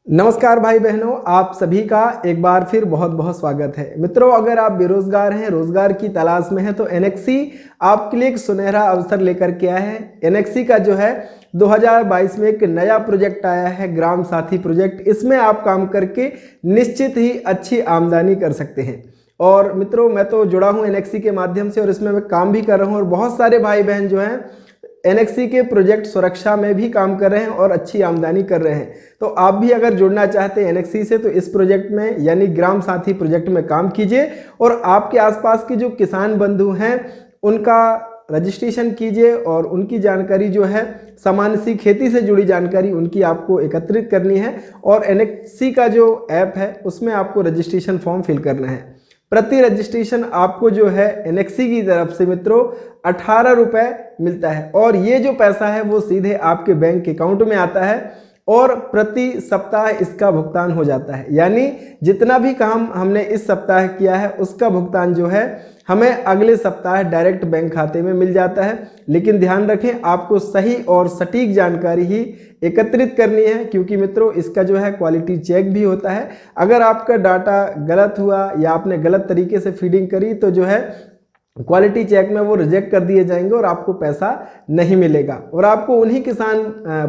नमस्कार भाई बहनों, आप सभी का एक बार फिर बहुत बहुत स्वागत है। मित्रों, अगर आप बेरोजगार हैं, रोजगार की तलाश में हैं, तो एनएक्सी आपके लिए एक सुनहरा अवसर लेकर के आया है। एनएक्सी का जो है 2022 में एक नया प्रोजेक्ट आया है, ग्राम साथी प्रोजेक्ट। इसमें आप काम करके निश्चित ही अच्छी आमदनी कर सकते हैं। और मित्रों, मैं तो जुड़ा हूँ एनएक्सी के माध्यम से और इसमें मैं काम भी कर रहा हूँ, और बहुत सारे भाई बहन जो हैं एनएक्सी के प्रोजेक्ट सुरक्षा में भी काम कर रहे हैं और अच्छी आमदनी कर रहे हैं। तो आप भी अगर जुड़ना चाहते हैं एनएक्सी से, तो इस प्रोजेक्ट में यानी ग्राम साथी प्रोजेक्ट में काम कीजिए और आपके आसपास के जो किसान बंधु हैं उनका रजिस्ट्रेशन कीजिए, और उनकी जानकारी जो है सामान्य सी खेती से जुड़ी जानकारी उनकी आपको एकत्रित करनी है। और एनएक्सी का जो ऐप है उसमें आपको रजिस्ट्रेशन फॉर्म फिल करना है। प्रति रजिस्ट्रेशन आपको जो है एनएक्सी की तरफ से मित्रों 18 रुपये मिलता है, और ये जो पैसा है वो सीधे आपके बैंक अकाउंट में आता है और प्रति सप्ताह इसका भुगतान हो जाता है। यानी जितना भी काम हमने इस सप्ताह किया है उसका भुगतान जो है हमें अगले सप्ताह डायरेक्ट बैंक खाते में मिल जाता है। लेकिन ध्यान रखें, आपको सही और सटीक जानकारी ही एकत्रित करनी है, क्योंकि मित्रों इसका जो है क्वालिटी चेक भी होता है। अगर आपका डाटा गलत हुआ या आपने गलत तरीके से फीडिंग करी तो जो है क्वालिटी चेक में वो रिजेक्ट कर दिए जाएंगे और आपको पैसा नहीं मिलेगा। और आपको उन्हीं किसान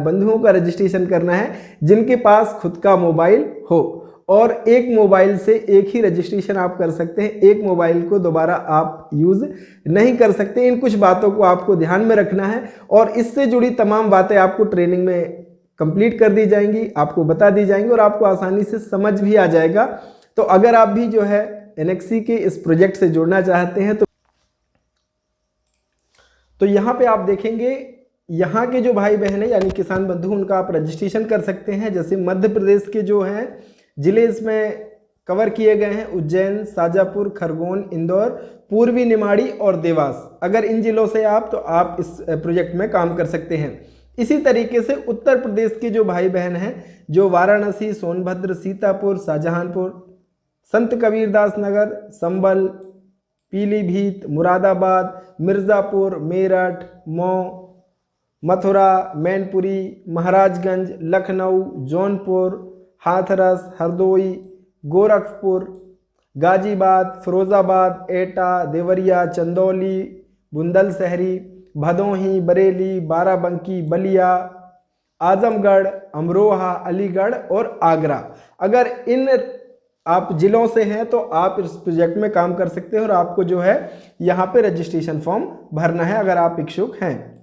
बंधुओं का रजिस्ट्रेशन करना है जिनके पास खुद का मोबाइल हो, और एक मोबाइल से एक ही रजिस्ट्रेशन आप कर सकते हैं। एक मोबाइल को दोबारा आप यूज़ नहीं कर सकते। इन कुछ बातों को आपको ध्यान में रखना है, और इससे जुड़ी तमाम बातें आपको ट्रेनिंग में कंप्लीट कर दी जाएंगी, आपको बता दी जाएंगी और आपको आसानी से समझ भी आ जाएगा। तो अगर आप भी जो है एनएक्सी के इस प्रोजेक्ट से जुड़ना चाहते हैं तो यहाँ पे आप देखेंगे, यहाँ के जो भाई बहन है यानी किसान बंधु, उनका आप रजिस्ट्रेशन कर सकते हैं। जैसे मध्य प्रदेश के जो हैं जिले इसमें कवर किए गए हैं: उज्जैन, शाजापुर, खरगोन, इंदौर, पूर्वी निमाड़ी और देवास। अगर इन जिलों से तो आप इस प्रोजेक्ट में काम कर सकते हैं। इसी तरीके से उत्तर प्रदेश के जो भाई बहन हैं, जो वाराणसी, सोनभद्र, सीतापुर, शाहजहांपुर, संत कबीरदास नगर, संबल, पीलीभीत, मुरादाबाद, मिर्ज़ापुर, मेरठ, मऊ, मथुरा, मैनपुरी, महाराजगंज, लखनऊ, जौनपुर, हाथरस, हरदोई, गोरखपुर, गाजीबाद, फिरोज़ाबाद, एटा, देवरिया, चंदौली, बुंदलशहरी, भदोही, बरेली, बाराबंकी, बलिया, आजमगढ़, अमरोहा, अलीगढ़ और आगरा। अगर इन आप जिलों से हैं तो आप इस प्रोजेक्ट में काम कर सकते हैं, और आपको जो है यहाँ पे रजिस्ट्रेशन फॉर्म भरना है अगर आप इच्छुक हैं।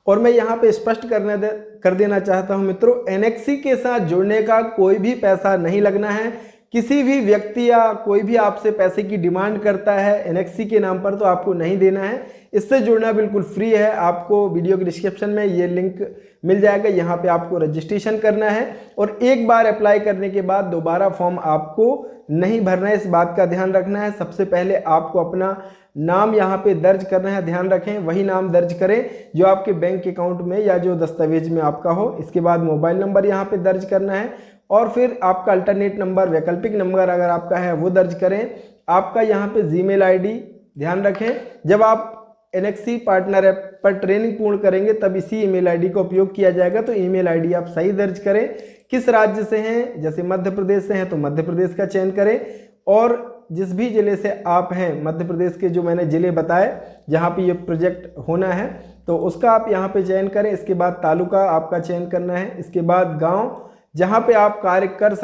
और मैं यहाँ पे स्पष्ट कर देना चाहता हूँ मित्रों, एनएक्सी के साथ जुड़ने का कोई भी पैसा नहीं लगना है। किसी भी व्यक्ति या कोई भी आपसे पैसे की डिमांड करता है एनएक्सी के नाम पर तो आपको नहीं देना है। इससे जुड़ना बिल्कुल फ्री है। आपको वीडियो के डिस्क्रिप्शन में ये लिंक मिल जाएगा, यहाँ पे आपको रजिस्ट्रेशन करना है, और एक बार अप्लाई करने के बाद दोबारा फॉर्म आपको नहीं भरना है। इस बात का ध्यान रखना है। सबसे पहले आपको अपना नाम यहाँ पे दर्ज करना है। ध्यान रखें, वही नाम दर्ज करें जो आपके बैंक अकाउंट में या जो दस्तावेज में आपका हो। इसके बाद मोबाइल नंबर यहाँ पे दर्ज करना है, और फिर आपका अल्टरनेट नंबर, वैकल्पिक नंबर अगर आपका है वो दर्ज करें। आपका यहाँ पे जीमेल आईडी ध्यान रखें, जब आप एनएक्सी पार्टनर ऐप पर ट्रेनिंग पूर्ण करेंगे तब इसी ईमेल आईडी का उपयोग किया जाएगा। तो ईमेल आईडी आप सही दर्ज करें। किस राज्य से हैं, जैसे मध्य प्रदेश से हैं तो मध्य प्रदेश का चयन करें, और जिस भी ज़िले से आप हैं, मध्य प्रदेश के जो मैंने ज़िले बताए जहाँ पे ये प्रोजेक्ट होना है, तो उसका आप यहाँ पे चयन करें। इसके बाद तालुका आपका चयन करना है। इसके बाद गांव जहाँ पे आप कार्य कर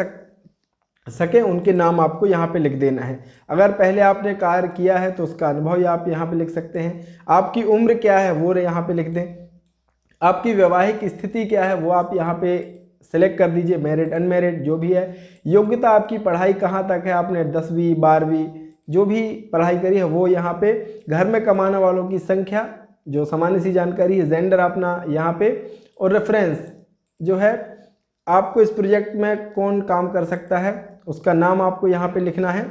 सकें उनके नाम आपको यहाँ पे लिख देना है। अगर पहले आपने कार्य किया है तो उसका अनुभव आप यहाँ पे लिख सकते हैं। आपकी उम्र क्या है वो यहाँ पे लिख दें। आपकी वैवाहिक स्थिति क्या है वो आप यहाँ पे सेलेक्ट कर दीजिए, मैरिड, अनमैरिड जो भी है। योग्यता आपकी पढ़ाई कहाँ तक है, आपने 10वीं 12वीं जो भी पढ़ाई करी है वो यहाँ पे। घर में कमाने वालों की संख्या जो सामान्य सी जानकारी है, जेंडर अपना यहाँ पे, और रेफरेंस जो है आपको इस प्रोजेक्ट में कौन काम कर सकता है उसका नाम आपको यहाँ पे लिखना है।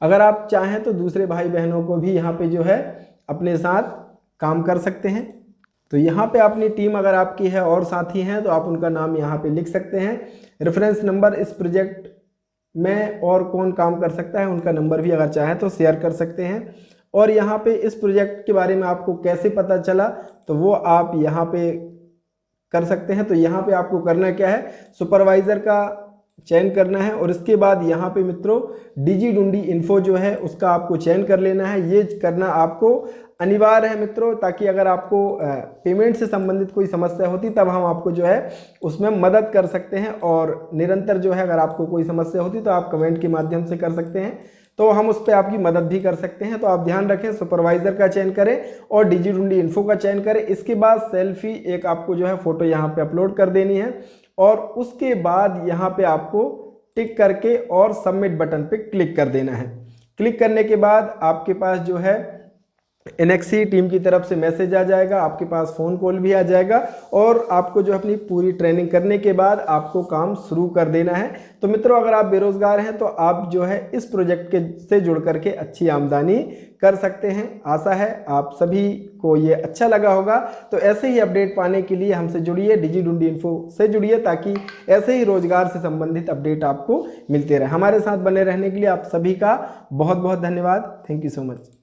अगर आप चाहें तो दूसरे भाई बहनों को भी यहाँ पे जो है अपने साथ काम कर सकते हैं। तो यहाँ पे अपनी टीम अगर आपकी है और साथी हैं तो आप उनका नाम यहाँ पे लिख सकते हैं। रेफरेंस नंबर, इस प्रोजेक्ट में और कौन काम कर सकता है उनका नंबर भी अगर चाहे तो शेयर कर सकते हैं। और यहाँ पे इस प्रोजेक्ट के बारे में आपको कैसे पता चला तो वो आप यहाँ पे कर सकते हैं। तो यहाँ पे आपको करना क्या है, सुपरवाइज़र का चयन करना है और इसके बाद यहाँ पे मित्रों डिजिडुंडी इन्फो जो है उसका आपको चयन कर लेना है। ये करना आपको अनिवार्य है मित्रों, ताकि अगर आपको पेमेंट से संबंधित कोई समस्या होती तब हम आपको जो है उसमें मदद कर सकते हैं। और निरंतर जो है अगर आपको कोई समस्या होती तो आप कमेंट के माध्यम से कर सकते हैं, तो हम उस पर आपकी मदद भी कर सकते हैं। तो आप ध्यान रखें, सुपरवाइज़र का चयन करें और डिजिडुंडी इन्फो का चयन करें। इसके बाद सेल्फी एक आपको जो है फ़ोटो यहाँ पे अपलोड कर देनी है और उसके बाद यहाँ पे आपको टिक करके और सबमिट बटन पे क्लिक कर देना है। क्लिक करने के बाद आपके पास जो है NXT टीम की तरफ से मैसेज आ जाएगा, आपके पास फ़ोन कॉल भी आ जाएगा और आपको जो अपनी पूरी ट्रेनिंग करने के बाद आपको काम शुरू कर देना है। तो मित्रों अगर आप बेरोज़गार हैं तो आप जो है इस प्रोजेक्ट के से जुड़ करके अच्छी आमदनी कर सकते हैं। आशा है आप सभी को ये अच्छा लगा होगा। तो ऐसे ही अपडेट पाने के लिए हमसे जुड़िए, डिजिडुंडी इन्फो से जुड़िए, ताकि ऐसे ही रोजगार से संबंधित अपडेट आपको मिलते रहे। हमारे साथ बने रहने के लिए आप सभी का बहुत बहुत धन्यवाद। Thank you so much.